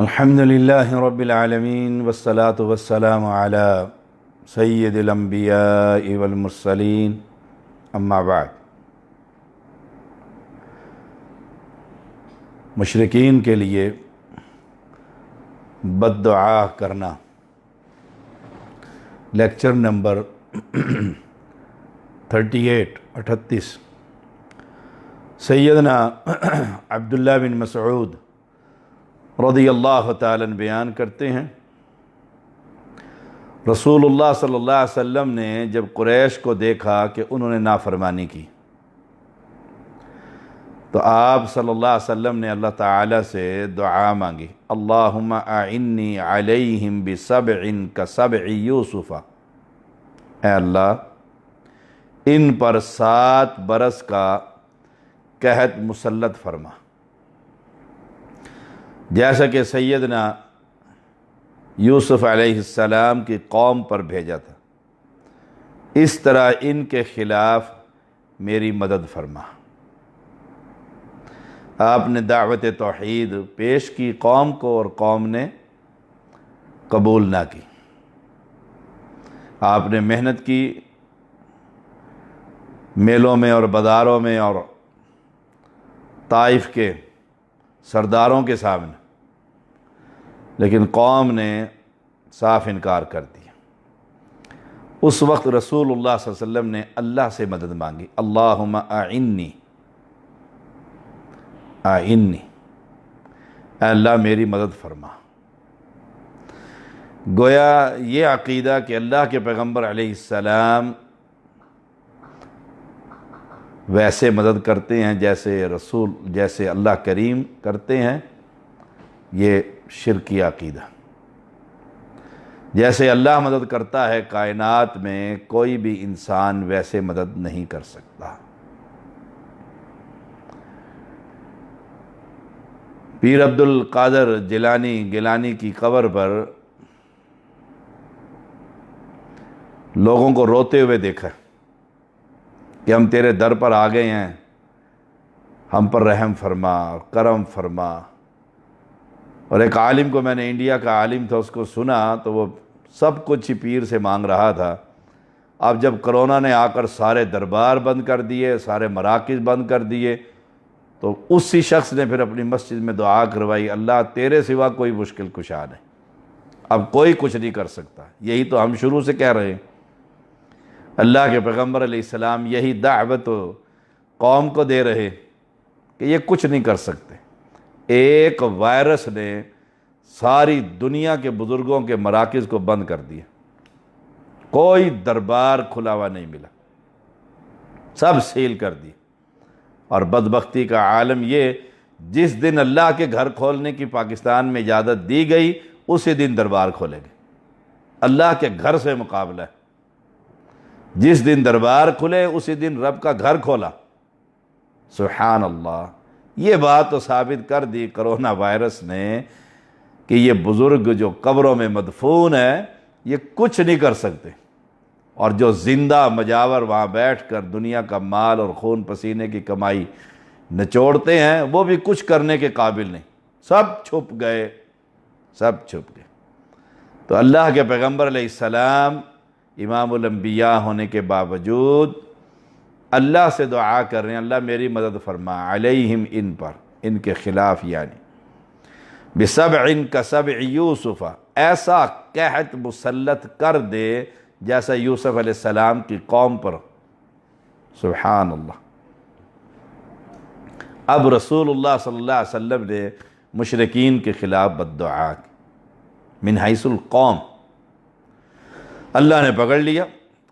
الحمد للہ رب العالمین والصلاة والسلام علی سید الانبیاء والمرسلین اما بعد۔ مشرکین کے لیے بد دعا کرنا، لیکچر نمبر 38 سیدنا عبداللہ بن مسعود رضی اللہ تعالیٰ عنہ بیان کرتے ہیں، رسول اللہ صلی اللہ علیہ وسلم نے جب قریش کو دیکھا کہ انہوں نے نافرمانی کی تو آپ صلی اللہ علیہ وسلم نے اللہ تعالیٰ سے دعا مانگی، اللہم اعنی علیہم بسبع کسبع یوسف، اے اللہ ان پر 7 برس کا قحط مسلط فرما، جیسا کہ سیدنا یوسف علیہ السلام کی قوم پر بھیجا تھا، اس طرح ان کے خلاف میری مدد فرما۔ آپ نے دعوت توحید پیش کی قوم کو اور قوم نے قبول نہ کی۔ آپ نے محنت کی میلوں میں اور بازاروں میں اور طائف کے سرداروں کے سامنے، لیکن قوم نے صاف انکار کر دیا۔ اس وقت رسول اللہ صلی اللہ علیہ وسلم نے اللہ سے مدد مانگی، اللہم اعنی، اعنی، اے اللہ میری مدد فرما۔ گویا یہ عقیدہ کہ اللہ کے پیغمبر علیہ السلام ویسے مدد کرتے ہیں جیسے اللہ کریم کرتے ہیں، یہ شرکی عقیدہ۔ جیسے اللہ مدد کرتا ہے کائنات میں کوئی بھی انسان ویسے مدد نہیں کر سکتا۔ پیر عبد القادر گیلانی کی قبر پر لوگوں کو روتے ہوئے دیکھا کہ ہم تیرے در پر آ گئے ہیں، ہم پر رحم فرما، کرم فرما۔ اور ایک عالم کو میں نے، انڈیا کا عالم تھا، اس کو سنا تو وہ سب کچھ پیر سے مانگ رہا تھا۔ اب جب کرونا نے آ کر سارے دربار بند کر دیے، سارے مراکز بند کر دیے، تو اسی شخص نے پھر اپنی مسجد میں دعا کروائی، اللہ تیرے سوا کوئی مشکل کشا نہیں، اب کوئی کچھ نہیں کر سکتا۔ یہی تو ہم شروع سے کہہ رہے ہیں۔ اللہ کے پیغمبر علیہ السلام یہی دعوت قوم کو دے رہے کہ یہ کچھ نہیں کر سکتے۔ ایک وائرس نے ساری دنیا کے بزرگوں کے مراکز کو بند کر دیا، کوئی دربار کھلا ہوا نہیں ملا، سب سیل کر دی۔ اور بدبختی کا عالم یہ، جس دن اللہ کے گھر کھولنے کی پاکستان میں اجازت دی گئی اسی دن دربار کھولے گئے۔ اللہ کے گھر سے مقابلہ ہے، جس دن دربار کھلے اسی دن رب کا گھر کھولا۔ سبحان اللہ۔ یہ بات تو ثابت کر دی کرونا وائرس نے کہ یہ بزرگ جو قبروں میں مدفون ہے یہ کچھ نہیں کر سکتے، اور جو زندہ مجاور وہاں بیٹھ کر دنیا کا مال اور خون پسینے کی کمائی نچوڑتے ہیں وہ بھی کچھ کرنے کے قابل نہیں، سب چھپ گئے، سب چھپ گئے۔ تو اللہ کے پیغمبر علیہ السلام امام الانبیاء ہونے کے باوجود اللہ سے دعا کر رہے ہیں، اللہ میری مدد فرما، علیہم ان پر، ان کے خلاف، یعنی بسبع کسبع یوسف، ایسا قحط مسلط کر دے جیسا یوسف علیہ السلام کی قوم پر۔ سبحان اللہ۔ اب رسول اللہ صلی اللہ علیہ وسلم نے مشرکین کے خلاف بد دعا کی، من حیث القوم، اللہ نے پکڑ لیا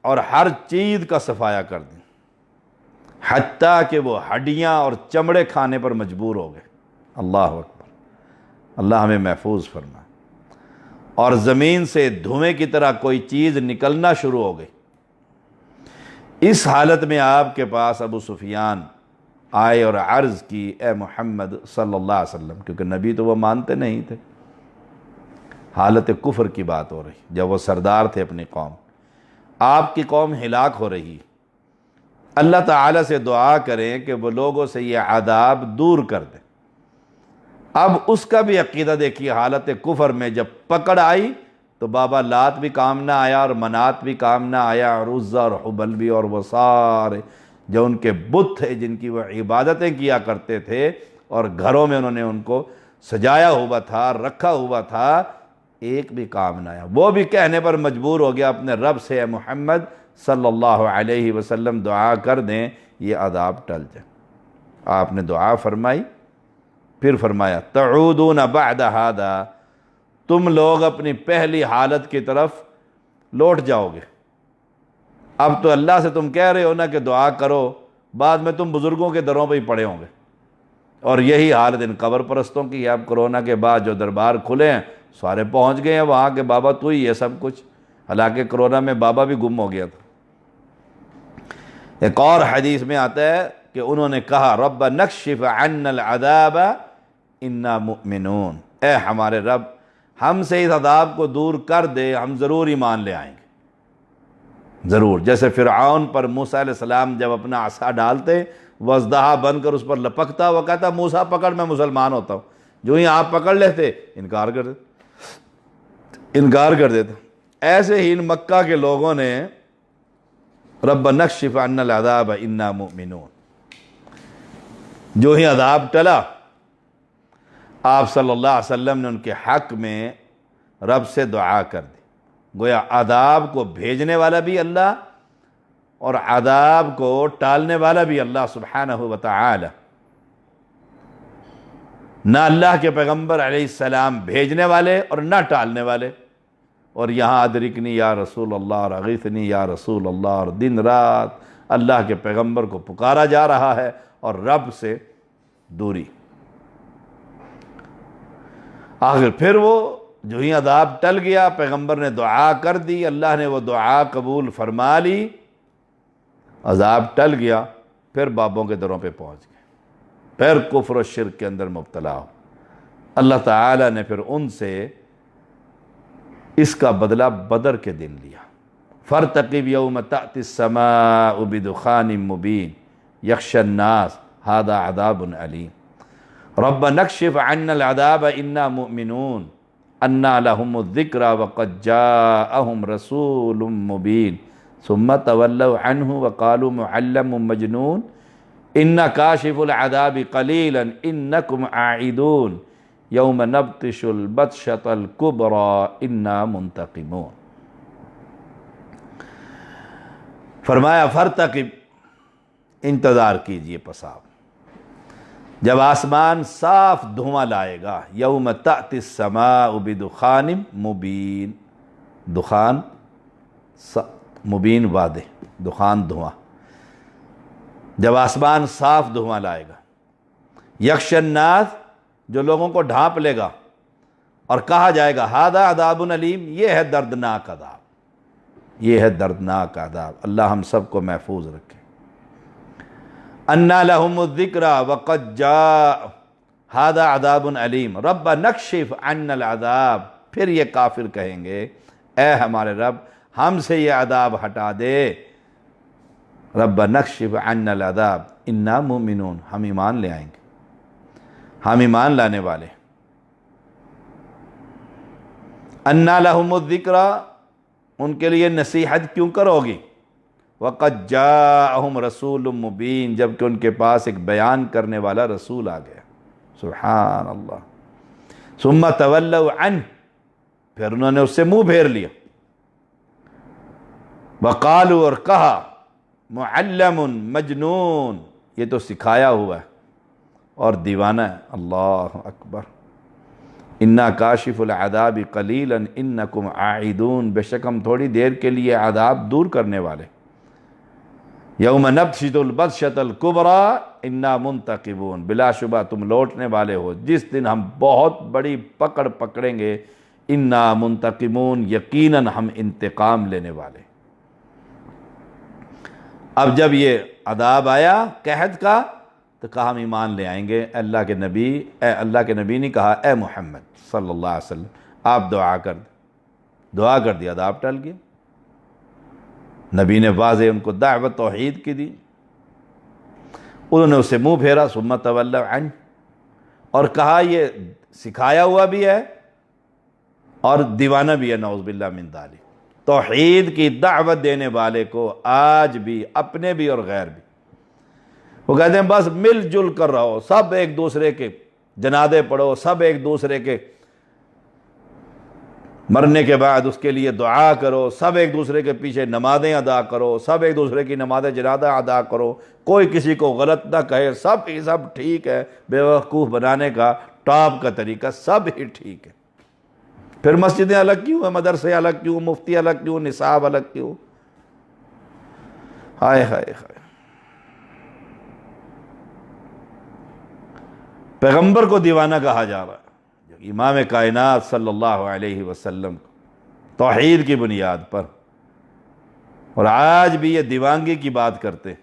اور ہر چیز کا صفایا کر دیا، حتیٰ کہ وہ ہڈیاں اور چمڑے کھانے پر مجبور ہو گئے۔ اللہ اکبر، اللہ ہمیں محفوظ فرمائے۔ اور زمین سے دھوئیں کی طرح کوئی چیز نکلنا شروع ہو گئی۔ اس حالت میں آپ کے پاس ابو سفیان آئے اور عرض کی، اے محمد صلی اللہ علیہ وسلم، کیونکہ نبی تو وہ مانتے نہیں تھے، حالت کفر کی بات ہو رہی، جب وہ سردار تھے اپنی قوم، آپ کی قوم ہلاک ہو رہی، اللہ تعالیٰ سے دعا کریں کہ وہ لوگوں سے یہ عذاب دور کر دیں۔ اب اس کا بھی عقیدہ دیکھیے، حالت کفر میں جب پکڑ آئی تو بابا لات بھی کام نہ آیا اور منات بھی کام نہ آیا اور عزا اور حبل بھی، اور وہ سارے جو ان کے بت تھے جن کی وہ عبادتیں کیا کرتے تھے اور گھروں میں انہوں نے ان کو سجایا ہوا تھا، رکھا ہوا تھا، ایک بھی کام نہ آیا۔ وہ بھی کہنے پر مجبور ہو گیا اپنے رب سے، اے محمد صلی اللہ علیہ وسلم دعا کر دیں یہ عذاب ٹل جائے۔ آپ نے دعا فرمائی، پھر فرمایا تعودون بعد ھذا، تم لوگ اپنی پہلی حالت کی طرف لوٹ جاؤ گے۔ اب تو اللہ سے تم کہہ رہے ہو نا کہ دعا کرو، بعد میں تم بزرگوں کے دروں پہ ہی پڑے ہوں گے، اور یہی حالت ان قبر پرستوں کی ہے۔ اب کرونا کے بعد جو دربار کھلے ہیں سارے پہنچ گئے ہیں وہاں کہ بابا تو ہی ہے سب کچھ، حالانکہ کرونا میں بابا بھی گم ہو گیا تھا۔ ایک اور حدیث میں آتا ہے کہ انہوں نے کہا رب نکشف عنا العذاب انا مؤمنون، اے ہمارے رب ہم سے اس عذاب کو دور کر دے، ہم ضرور ایمان لے آئیں گے، ضرور۔ جیسے فرعون پر موسیٰ علیہ السلام جب اپنا عصا ڈالتے وہ اژدہا بن کر اس پر لپکتا، وہ کہتا موسیٰ پکڑ میں مسلمان ہوتا ہوں، جو ہی آپ پکڑ لیتے انکار کر دیتے۔ ایسے ہی ان مکہ کے لوگوں نے رب نکشف عنا العذاب انا مؤمنون، جو ہی عذاب ٹلا آپ صلی اللہ علیہ وسلم نے ان کے حق میں رب سے دعا کر دی۔ گویا عذاب کو بھیجنے والا بھی اللہ اور عذاب کو ٹالنے والا بھی اللہ سبحانہ وتعالی۔ نہ اللہ کے پیغمبر علیہ السلام بھیجنے والے اور نہ ٹالنے والے، اور یہاں ادرکنی یا رسول اللہ اور اغیثنی یا رسول اللہ، اور دن رات اللہ کے پیغمبر کو پکارا جا رہا ہے اور رب سے دوری۔ آخر پھر وہ جو ہی عذاب ٹل گیا، پیغمبر نے دعا کر دی، اللہ نے وہ دعا قبول فرما لی، عذاب ٹل گیا، پھر بابوں کے دروں پہ پہنچ گئے، پھر کفر و شرک کے اندر مبتلا ہو۔ اللہ تعالیٰ نے پھر ان سے اس کا بدلہ بدر کے دن لیا۔ فارتقب یوم تأتی السماء بدخان مبین یخشی الناس ھذا عذاب علیم رب نکشف عنا العذاب انا مؤمنون انا لهم الذکری وقد جاءهم رسول مبین ثم تولوا عنہ وقالوا معلم مجنون انا کاشف العذاب قلیلا انکم عائدون یوم نبطش البطشۃ الکبری انا منتقمون۔ فرمایا فارتقب، انتظار کیجئے پس آپ، جب آسمان صاف دھواں لائے گا، یوم تأتی السماء بدخان مبین، دخان مبین واضح، دخان دھواں، جب آسمان صاف دھواں لائے گا، یخشی الناس جو لوگوں کو ڈھانپ لے گا، اور کہا جائے گا ھذا عذاب علیم، یہ ہے دردناک عذاب، یہ ہے دردناک عذاب۔ اللہ ہم سب کو محفوظ رکھے۔ انا لهم الذکری وقد جاء ھذا عذاب علیم رب نکشف عنا العذاب، پھر یہ کافر کہیں گے اے ہمارے رب ہم سے یہ عذاب ہٹا دے، رب نکشف عنا العذاب انا مؤمنون، ہم ایمان لے آئیں گے، ہم ایمان لانے والے۔ انا لهم الذکری، ان کے لیے نصیحت کیوں کرو گی، وقد جاءہم رسول مبین، جبکہ ان کے پاس ایک بیان کرنے والا رسول آ گیا، سبحان اللہ۔ ثم تولوا عنہ، پھر انہوں نے اس سے منہ پھیر لیا، وقالوا، اور کہا، معلم مجنون، یہ تو سکھایا ہوا ہے اور دیوانہ ہے، اللہ اکبر۔ انا کاشف العذاب قلیلا انکم عائدون، بے شک ہم تھوڑی دیر کے لیے عذاب دور کرنے والے، یوم نبطش البطشۃ الکبری انا منتقمون، بلا شبہ تم لوٹنے والے ہو جس دن ہم بہت بڑی پکڑ پکڑیں گے، انا منتقمون، یقیناً ہم انتقام لینے والے۔ اب جب یہ عذاب آیا قحط کا تو کہا ہم ایمان لے آئیں گے، اللہ کے نبی نے کہا اے محمد صلی اللہ علیہ وسلم آپ دعا کر دی، عذاب ٹل گیا۔ نبی نے واضح ان کو دعوت توحید کی دی، انہوں نے اسے منہ پھیرا، ثم تولوا عنہ، اور کہا یہ سکھایا ہوا بھی ہے اور دیوانہ بھی ہے، نعوذ باللہ من ذالک۔ توحید کی دعوت دینے والے کو آج بھی، اپنے بھی اور غیر بھی، وہ کہتے ہیں بس مل جل کر رہو، سب ایک دوسرے کے جنازے پڑھو، سب ایک دوسرے کے مرنے کے بعد اس کے لیے دعا کرو، سب ایک دوسرے کے پیچھے نمازیں ادا کرو، سب ایک دوسرے کی نماز جنازہ ادا کرو، کوئی کسی کو غلط نہ کہے، سب ٹھیک ہے۔ بے وقوف بنانے کا ٹاپ کا طریقہ سب ہی ٹھیک ہے۔ پھر مسجدیں الگ کیوں ہیں، مدرسے الگ کیوں، مفتی الگ کیوں، نصاب الگ کیوں؟ ہائے ہائے ہائے۔ پیغمبر کو دیوانہ کہا جا رہا ہے، امام کائنات صلی اللہ علیہ وسلم توحید کی بنیاد پر، اور آج بھی یہ دیوانگی کی بات کرتے،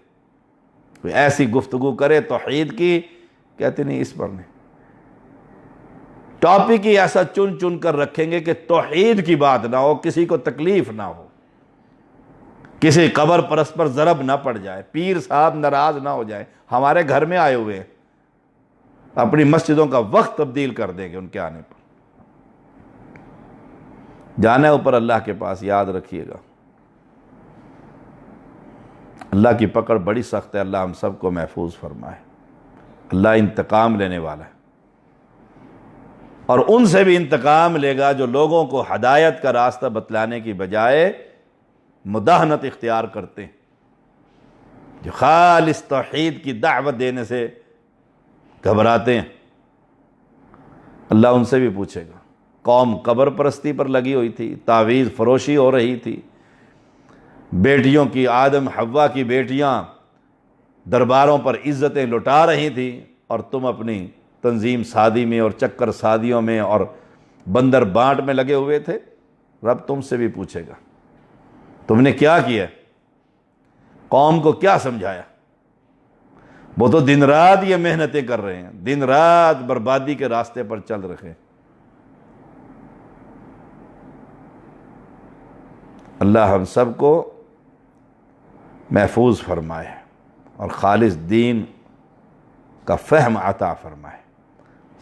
کوئی ایسی گفتگو کرے توحید کی، کہتے نہیں اس پر نہیں، ٹاپک ہی ایسا چن چن کر رکھیں گے کہ توحید کی بات نہ ہو، کسی کو تکلیف نہ ہو، کسی قبر پرست پر ضرب نہ پڑ جائے، پیر صاحب ناراض نہ ہو جائے، ہمارے گھر میں آئے ہوئے ہیں، اپنی مسجدوں کا وقت تبدیل کر دیں گے ان کے آنے پر۔ جانا ہے اوپر اللہ کے پاس، یاد رکھیے گا اللہ کی پکڑ بڑی سخت ہے، اللہ ہم سب کو محفوظ فرمائے۔ اللہ انتقام لینے والا ہے، اور ان سے بھی انتقام لے گا جو لوگوں کو ہدایت کا راستہ بتلانے کی بجائے مداہنت اختیار کرتے ہیں، جو خالص توحید کی دعوت دینے سے گھبراتے ہیں۔ اللہ ان سے بھی پوچھے گا۔ قوم قبر پرستی پر لگی ہوئی تھی، تعویذ فروشی ہو رہی تھی، بیٹیوں کی، آدم حوا کی بیٹیاں درباروں پر عزتیں لٹا رہی تھیں، اور تم اپنی تنظیم سازی میں اور چکر سازیوں میں اور بندر بانٹ میں لگے ہوئے تھے۔ رب تم سے بھی پوچھے گا تم نے کیا کیا، قوم کو کیا سمجھایا۔ وہ تو دن رات یہ محنتیں کر رہے ہیں، دن رات بربادی کے راستے پر چل رہے ہیں۔ اللہ ہم سب کو محفوظ فرمائے اور خالص دین کا فہم عطا فرمائے۔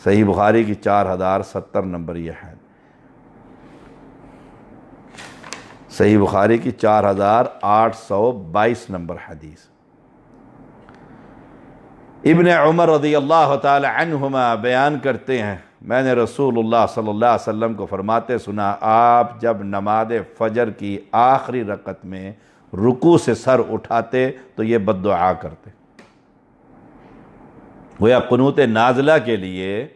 صحیح بخاری کی 4070 نمبر یہ ہے، صحیح بخاری کی 4822 نمبر حدیث۔ ابن عمر رضی اللہ تعالی عنہما بیان کرتے ہیں، میں نے رسول اللہ صلی اللہ علیہ وسلم کو فرماتے سنا، آپ جب نماز فجر کی آخری رکعت میں رکوع سے سر اٹھاتے تو یہ بد دعا کرتے۔ گویا قنوت نازلہ کے لیے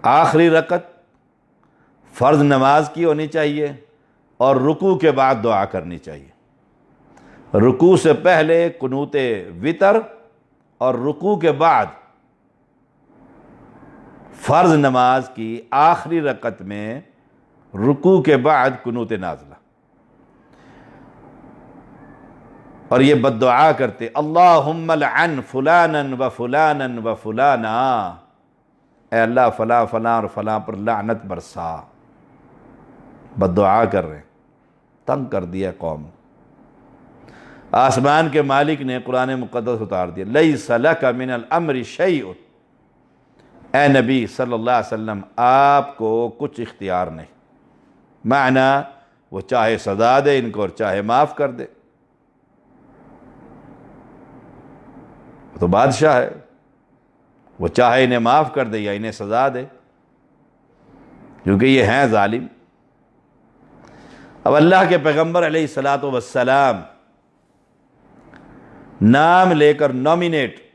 آخری رکعت فرض نماز کی ہونی چاہیے اور رکوع کے بعد دعا کرنی چاہیے۔ رکوع سے پہلے قنوت وتر اور رکوع کے بعد فرض نماز کی آخری رکعت میں رکوع کے بعد قنوت نازلہ، اور یہ بد دعا کرتے، اللہم لعن فلانا و فلانا و فلانا، اے اللہ فلاں فلاں اور فلاں پر لعنت برسا۔ بد دعا کر رہے ہیں، تنگ کر دیا قوم۔ آسمان کے مالک نے قرآن مقدس اتار دیا، لیس لک من الامر شیء، اے نبی صلی اللہ علیہ وسلم آپ کو کچھ اختیار نہیں، معنی وہ چاہے سزا دے ان کو اور چاہے معاف کر دے، وہ تو بادشاہ ہے، وہ چاہے انہیں معاف کر دے یا انہیں سزا دے، کیونکہ یہ ہیں ظالم۔ اب اللہ کے پیغمبر علیہ السلام نام لے کر نومینیٹ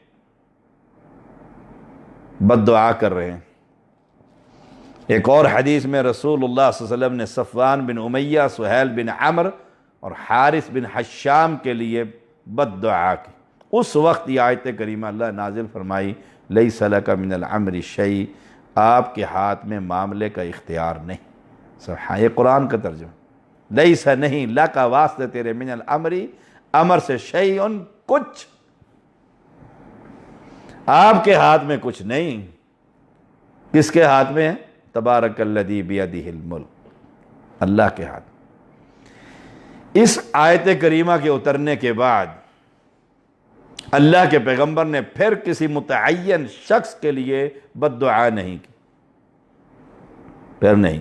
بد دعا کر رہے ہیں۔ ایک اور حدیث میں رسول اللہ صلی اللہ علیہ وسلم نے صفوان بن امیہ، سہیل بن عمر اور حارث بن حشام کے لیے بد دعا کی۔ اس وقت یہ آیت کریمہ اللہ نازل فرمائی، لیس لک من الامر شیء، آپ کے ہاتھ میں معاملے کا اختیار نہیں۔ یہ قرآن کا ترجمہ، لیس نہیں، لک واسطے تیرے، من الامر امر سے، شیء کچھ، آپ کے ہاتھ میں کچھ نہیں۔ کس کے ہاتھ میں ہے؟ تبارک الذی بیدہ الملک، اللہ کے ہاتھ۔ اس آیت کریمہ کے اترنے کے بعد اللہ کے پیغمبر نے پھر کسی متعین شخص کے لیے بد دعا نہیں کی، پھر نہیں۔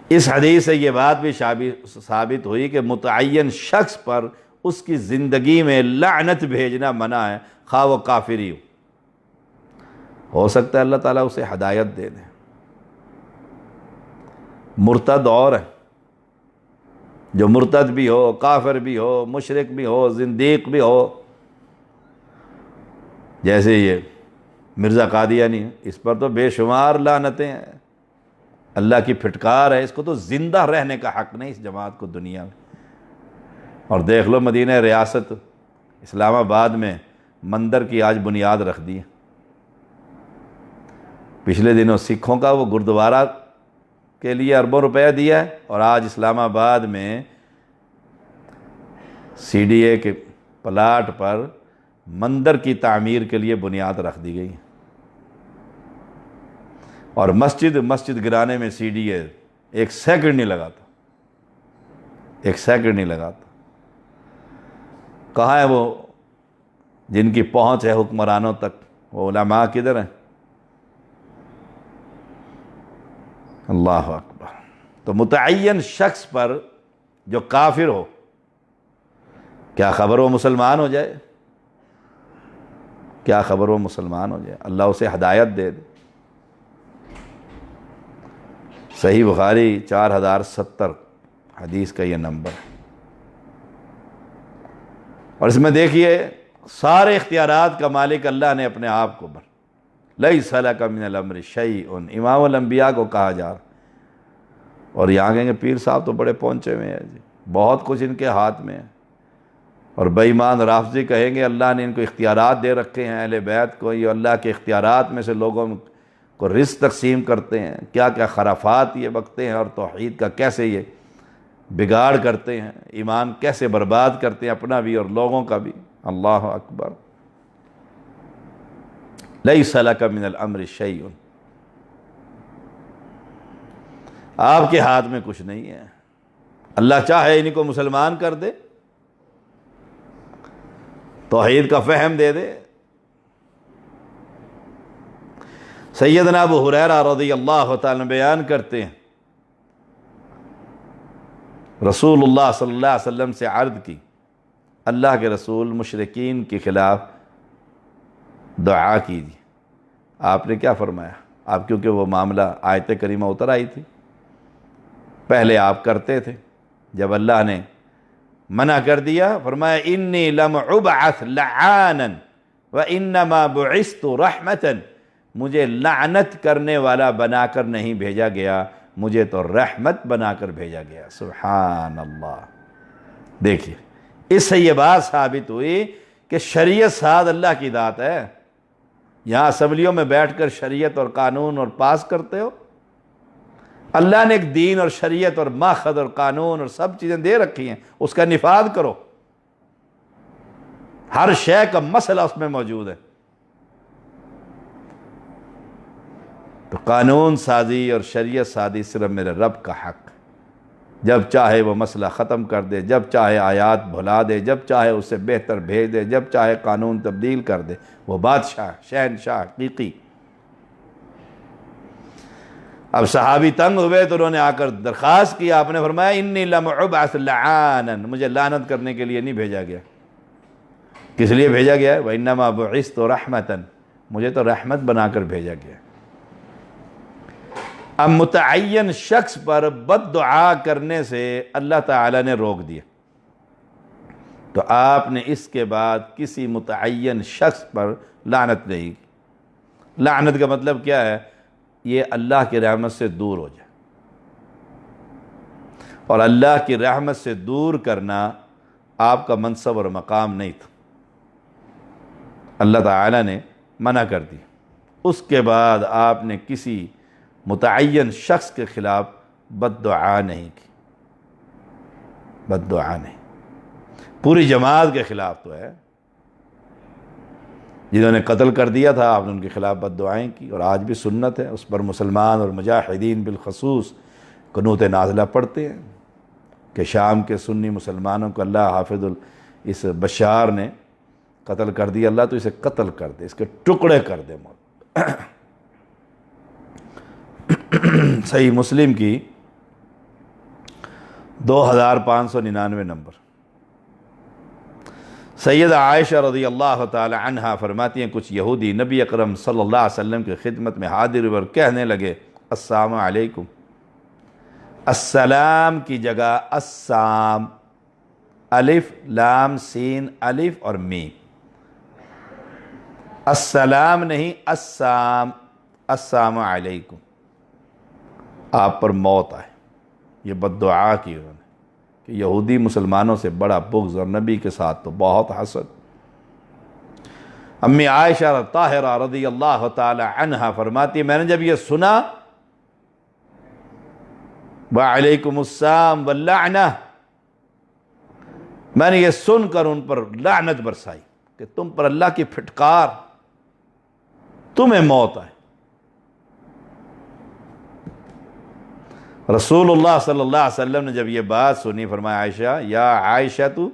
اس حدیث سے یہ بات بھی ثابت ہوئی کہ متعین شخص پر اس کی زندگی میں لعنت بھیجنا منع ہے، خواہ وہ کافر ہی ہو سکتا ہے اللہ تعالیٰ اسے ہدایت دے دے۔ مرتد اور ہے، جو مرتد بھی ہو، کافر بھی ہو، مشرک بھی ہو، زندیق بھی ہو، جیسے یہ مرزا قادیانی، اس پر تو بے شمار لعنتیں ہیں، اللہ کی پھٹکار ہے، اس کو تو زندہ رہنے کا حق نہیں اس جماعت کو دنیا میں۔ اور دیکھ لو مدینہ ریاست اسلام آباد میں مندر کی آج بنیاد رکھ دی ہے۔ پچھلے دنوں سکھوں کا وہ گردوارہ کے لیے اربوں روپیہ دیا ہے، اور آج اسلام آباد میں سی ڈی اے کے پلاٹ پر مندر کی تعمیر کے لیے بنیاد رکھ دی گئی، اور مسجد گرانے میں سی ڈی اے ایک سیکنڈ نہیں لگاتا، ایک سیکنڈ نہیں لگاتا۔ کہاں ہے وہ جن کی پہنچ ہے حکمرانوں تک؟ وہ علماء کدھر ہیں؟ اللہ اکبر۔ تو متعین شخص پر جو کافر ہو، کیا خبر وہ مسلمان ہو جائے؟ کیا خبر وہ مسلمان ہو جائے؟ اللہ اسے ہدایت دے دے۔ صحیح بخاری 4070 حدیث کا یہ نمبر ہے۔ اور اس میں دیکھیے سارے اختیارات کا مالک اللہ نے اپنے آپ کو لیس لک من الامر شیء، امام الانبیاء کو کہا جا رہا۔ اور یہاں کہیں گے پیر صاحب تو بڑے پہنچے ہوئے ہیں جی، بہت کچھ ان کے ہاتھ میں ہے۔ اور بے ایمان رافضی کہیں گے اللہ نے ان کو اختیارات دے رکھے ہیں، اہل بیت کو، یہ اللہ کے اختیارات میں سے لوگوں کو رزق تقسیم کرتے ہیں، کیا کیا خرافات یہ بکتے ہیں، اور توحید کا کیسے یہ بگاڑ کرتے ہیں، ایمان کیسے برباد کرتے ہیں اپنا بھی اور لوگوں کا بھی۔ اللہ اکبر۔ لیس لک من الامر شیء، آپ کے ہاتھ میں کچھ نہیں ہے۔ اللہ چاہے انہیں کو مسلمان کر دے، توحید کا فہم دے دے۔ سیدنا ابو ہریرہ رضی اللہ تعالیٰ بیان کرتے ہیں، رسول اللہ صلی اللہ علیہ وسلم سے عرض کی، اللہ کے رسول مشرکین کے خلاف دعا کیجیے۔ آپ نے کیا فرمایا؟ آپ کیونکہ وہ معاملہ آیت کریمہ اتر آئی تھی، پہلے آپ کرتے تھے، جب اللہ نے منع کر دیا فرمایا انی لم ابعث لعانا وانما بعثت رحمتا، مجھے لعنت کرنے والا بنا کر نہیں بھیجا گیا، مجھے تو رحمت بنا کر بھیجا گیا۔ سبحان اللہ۔ دیکھیے اس سے یہ بات ثابت ہوئی کہ شریعت ساز اللہ کی ذات ہے۔ یہاں اسمبلیوں میں بیٹھ کر شریعت اور قانون اور پاس کرتے ہو، اللہ نے ایک دین اور شریعت اور ماخذ اور قانون اور سب چیزیں دے رکھی ہیں، اس کا نفاذ کرو۔ ہر شے کا مسئلہ اس میں موجود ہے۔ تو قانون سازی اور شریعت سازی صرف میرے رب کا حق، جب چاہے وہ مسئلہ ختم کر دے، جب چاہے آیات بھلا دے، جب چاہے اسے بہتر بھیج دے، جب چاہے قانون تبدیل کر دے، وہ بادشاہ شہنشاہ حقیقی۔ اب صحابی تنگ ہوئے تو انہوں نے آ کر درخواست کی، آپ نے فرمایا انی لم ابعث لعانا، مجھے لعنت کرنے کے لیے نہیں بھیجا گیا۔ کس لیے بھیجا گیا ہے؟ وانما بعثت رحمتا، مجھے تو رحمت بنا کر بھیجا گیا۔ اب متعین شخص پر بد دعا کرنے سے اللہ تعالی نے روک دیا، تو آپ نے اس کے بعد کسی متعین شخص پر لعنت نہیں کی۔ لعنت کا مطلب کیا ہے؟ یہ اللہ کی رحمت سے دور ہو جائے، اور اللہ کی رحمت سے دور کرنا آپ کا منصب اور مقام نہیں تھا، اللہ تعالی نے منع کر دی۔ اس کے بعد آپ نے کسی متعین شخص کے خلاف بد دعا نہیں کی، بد دعا نہیں، پوری جماعت کے خلاف تو ہے۔ جنہوں نے قتل کر دیا تھا آپ نے ان کے خلاف بد دعائیں کی، اور آج بھی سنت ہے، اس پر مسلمان اور مجاہدین بالخصوص قنوت نازلہ پڑھتے ہیں کہ شام کے سنی مسلمانوں کو اللہ حافظ اس بشار نے قتل کر دیا، اللہ تو اسے قتل کر دے، اس کے ٹکڑے کر دے موت۔ صحیح مسلم کی 2599 نمبر۔ سیدہ عائشہ رضی اللہ تعالی عنہا فرماتی ہیں کچھ یہودی نبی اکرم صلی اللہ علیہ وسلم کی خدمت میں حاضر ہوئے اور کہنے لگے السلام علیکم۔ السلام کی جگہ السام، الف لام سین الف اور میم، السلام نہیں السام، السلام علیکم، آپ پر موت آئے۔ یہ بد دعا کی انہوں نے کہ یہودی مسلمانوں سے بڑا بغض اور نبی کے ساتھ تو بہت حسد۔ امی عائشہ طاہرہ رضی اللہ تعالی عنہا فرماتی میں نے جب یہ سنا وعلیکم السلام واللعنہ، میں نے یہ سن کر ان پر لعنت برسائی کہ تم پر اللہ کی پھٹکار، تمہیں موت آئے۔ رسول اللہ صلی اللہ علیہ وسلم نے جب یہ بات سنی فرمایا عائشہ یا عائشہ تو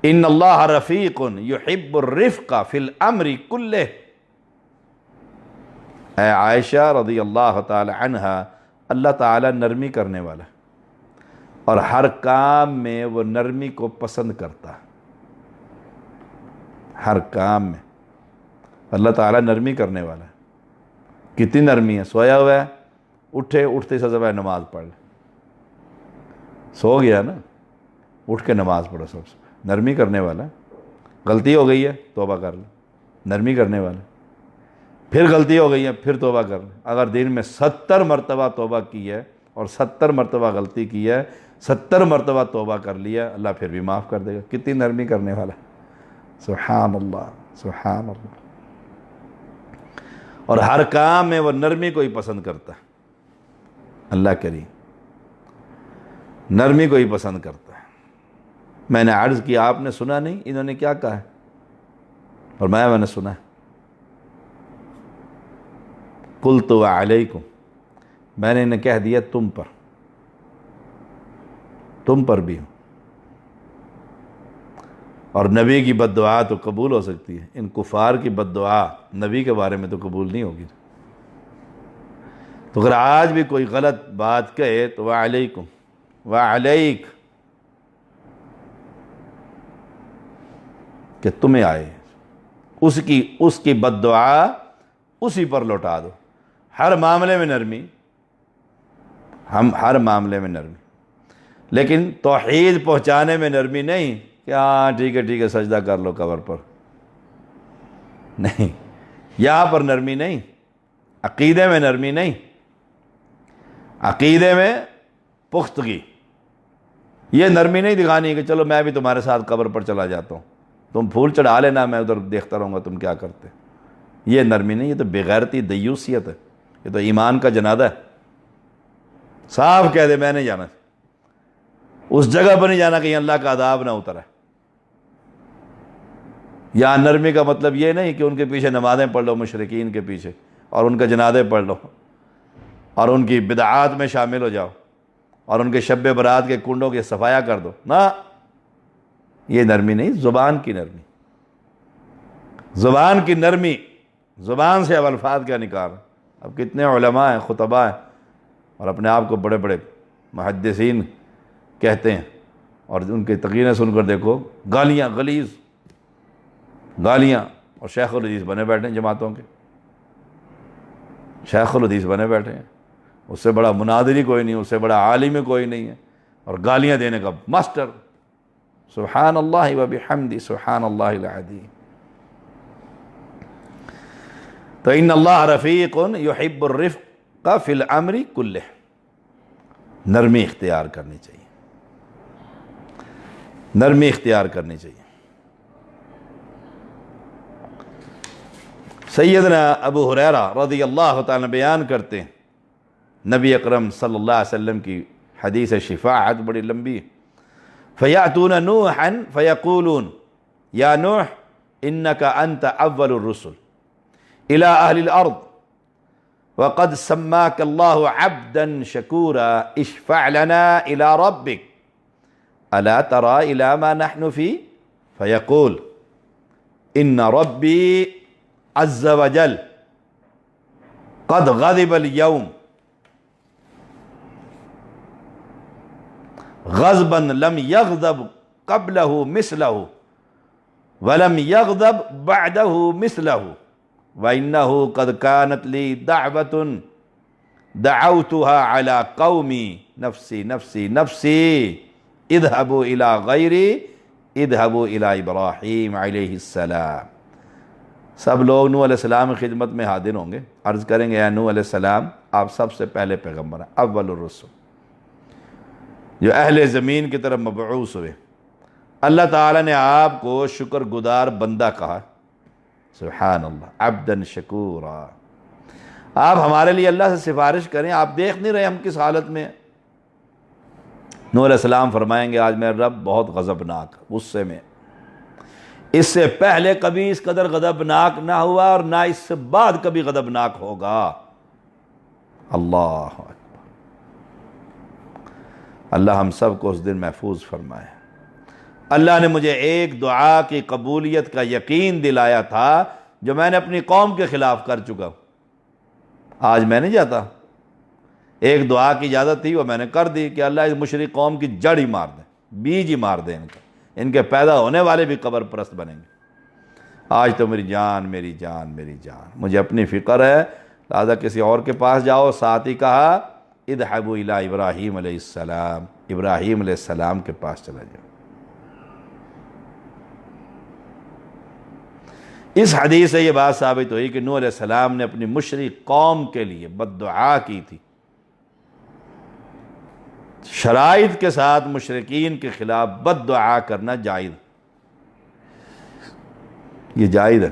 ان اللہ رفیق یحب الرفق فی الامر کلہ، اے عائشہ رضی اللہ تعالی عنہا، اللہ تعالی نرمی کرنے والا ہے اور ہر کام میں وہ نرمی کو پسند کرتا ہے۔ ہر کام میں اللہ تعالیٰ نرمی کرنے والا ہے۔ کتنی نرمی ہے؟ سویا ہوا ہے، اٹھتے سے زبا نماز پڑھ لے، سو گیا نا، اٹھ کے نماز پڑھو، سب سے نرمی کرنے والا ہے۔ غلطی ہو گئی ہے توبہ کر لے، نرمی کرنے والا ہے۔ پھر غلطی ہو گئی ہے پھر توبہ کر لے۔ اگر دن میں 70 مرتبہ توبہ کی ہے اور 70 مرتبہ غلطی کی ہے، 70 مرتبہ توبہ کر لیا، اللہ پھر بھی معاف کر دے گا۔ کتنی نرمی کرنے والا ہے، سبحان اللہ سبحان اللہ۔ اور ہر کام میں وہ نرمی کو ہی پسند کرتا ہے، اللہ کریم نرمی کو ہی پسند کرتا ہے۔ میں نے عرض کیا آپ نے سنا نہیں انہوں نے کیا کہا ہے؟ اور میں نے سنا ہے، قلت وعلیکم، میں نے انہیں کہہ دیا تم پر بھی ہوں۔ اور نبی کی بد دعا تو قبول ہو سکتی ہے، ان کفار کی بد دعا نبی کے بارے میں تو قبول نہیں ہوگی۔ تو اگر آج بھی کوئی غلط بات کہے تو وعلیکم وعلیک، کہ تمہیں آئے، اس کی بد دعا اسی پر لوٹا دو۔ ہر معاملے میں نرمی، ہم ہر معاملے میں نرمی، لیکن توحید پہنچانے میں نرمی نہیں کہ ہاں ٹھیک ہے سجدہ کر لو قبر پر، نہیں، یہاں پر نرمی نہیں، عقیدے میں نرمی نہیں، عقیدے میں پختگی۔ یہ نرمی نہیں دکھانی کہ چلو میں بھی تمہارے ساتھ قبر پر چلا جاتا ہوں، تم پھول چڑھا لینا، میں ادھر دیکھتا رہوں گا تم کیا کرتے۔ یہ نرمی نہیں، یہ تو بغیرتی دیوسیت ہے، یہ تو ایمان کا جنازہ ہے۔ صاف کہہ دے میں نہیں جانا، اس جگہ پر نہیں جانا کہیں اللہ کا عذاب نہ اترے۔ یہاں نرمی کا مطلب یہ نہیں کہ ان کے پیچھے نمازیں پڑھ لو، مشرکین کے پیچھے، اور ان کے جنازے پڑھ لو اور ان کی بدعات میں شامل ہو جاؤ اور ان کے شب برات کے کنڈوں کی صفایا کر دو، نہ، یہ نرمی نہیں، زبان کی نرمی، زبان کی نرمی، زبان سے اب الفاظ کیا نکال۔ اب کتنے علماء ہیں، خطباء ہیں، اور اپنے آپ کو بڑے بڑے محدثین کہتے ہیں، اور ان کی تقریریں سن کر دیکھو گالیاں، غلیظ گالیاں، اور شیخ الحدیث بنے بیٹھے ہیں جماعتوں کے، شیخ الحدیث بنے بیٹھے ہیں، اس سے بڑا مناظری کوئی نہیں، اس سے بڑا عالم کوئی نہیں ہے، اور گالیاں دینے کا ماسٹر۔ سبحان اللہ وبحمدہ سبحان اللہ العظیم۔ تو ان اللہ رفیق یحب الرفق فی الامر کلہ، نرمی اختیار کرنی چاہیے، نرمی اختیار کرنی چاہیے۔ سیدنا ابو ہریرہ رضی اللہ تعالیٰ بیان کرتے ہیں، نبی اکرم صلی اللہ علیہ وسلم کی حدیث شفاعت بڑی لمبی ہے۔ فَيَأْتُونَ نُوحًا فَيَقُولُونَ يَا نُوحْ إِنَّكَ أَنْتَ أَوَّلُ الرُّسُلِ إِلَىٰ أَهْلِ الْأَرْضِ وَقَدْ سَمَّاكَ اللَّهُ عَبْدًا شَكُورًا اشْفَعْ لَنَا إِلَىٰ رَبِّكَ الا تری الی ما نحن فی فیقول ان ربی عز وجل قد غضب اليوم غضبا لم يغضب قبله مثله ولم يغضب بعده مثله وانه قد كانت لي دعوة دعوتها على قومي نفسي نفسي نفسي اذهبوا الى غيري اذهبوا الى ابراہیم علیہ السلام۔ سب لوگ نوح علیہ السلام کی خدمت میں حاضر ہوں گے، عرض کریں گے اے نوح علیہ السلام آپ سب سے پہلے پیغمبر ہیں، اول الرسل، جو اہل زمین کی طرف مبعوث ہوئے۔ اللہ تعالیٰ نے آپ کو شکر گزار بندہ کہا، سبحان اللہ، عبداً شکورا۔ آپ ہمارے لیے اللہ سے سفارش کریں، آپ دیکھ نہیں رہے ہم کس حالت میں ہیں۔ نوح علیہ السلام فرمائیں گے آج میرا رب بہت غضبناک، غصے میں، اس سے پہلے کبھی اس قدر غضبناک نہ ہوا اور نہ اس سے بعد کبھی غضبناک ہوگا۔ اللہ اکبر، اللہ ہم سب کو اس دن محفوظ فرمائے۔ اللہ نے مجھے ایک دعا کی قبولیت کا یقین دلایا تھا جو میں نے اپنی قوم کے خلاف کر چکا ہوں۔ آج میں نہیں جاتا، ایک دعا کی اجازت تھی وہ میں نے کر دی کہ اللہ اس مشرک قوم کی جڑ ہی مار دیں، بیج ہی مار دیں، ان کے پیدا ہونے والے بھی قبر پرست بنیں گے۔ آج تو میری جان میری جان میری جان، مجھے اپنی فکر ہے، لہٰذا کسی اور کے پاس جاؤ۔ ساتھ ہی کہا اذهبوا الى ابراہیم علیہ السلام، ابراہیم علیہ السلام کے پاس چلا جاؤ۔ اس حدیث سے یہ بات ثابت ہوئی کہ نوح علیہ السلام نے اپنی مشرک قوم کے لیے بد دعا کی تھی۔ شرائط کے ساتھ مشرکین کے خلاف بد دعا کرنا جائز، یہ جائز ہے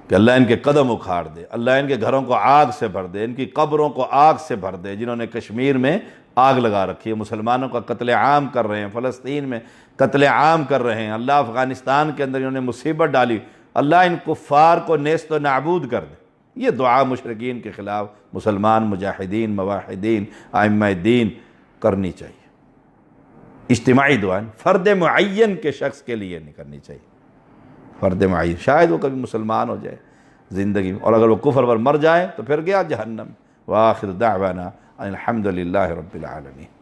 کہ اللہ ان کے قدم اکھاڑ دے، اللہ ان کے گھروں کو آگ سے بھر دے، ان کی قبروں کو آگ سے بھر دے، جنہوں نے کشمیر میں آگ لگا رکھی ہے، مسلمانوں کا قتل عام کر رہے ہیں، فلسطین میں قتل عام کر رہے ہیں، اللہ افغانستان کے اندر انہوں نے مصیبت ڈالی، اللہ ان کفار کو نیست و نابود کر دے۔ یہ دعا مشرکین کے خلاف مسلمان مجاہدین موحدین ائمہ دین کرنی چاہیے، اجتماعی دعائیں، فرد معین کے شخص کے لیے نہیں کرنی چاہیے، فرد معین، شاید وہ کبھی مسلمان ہو جائے زندگی میں، اور اگر وہ کفر پر مر جائے تو پھر گیا جہنم۔ وآخر دعوانا ان الحمد للہ رب العالمین۔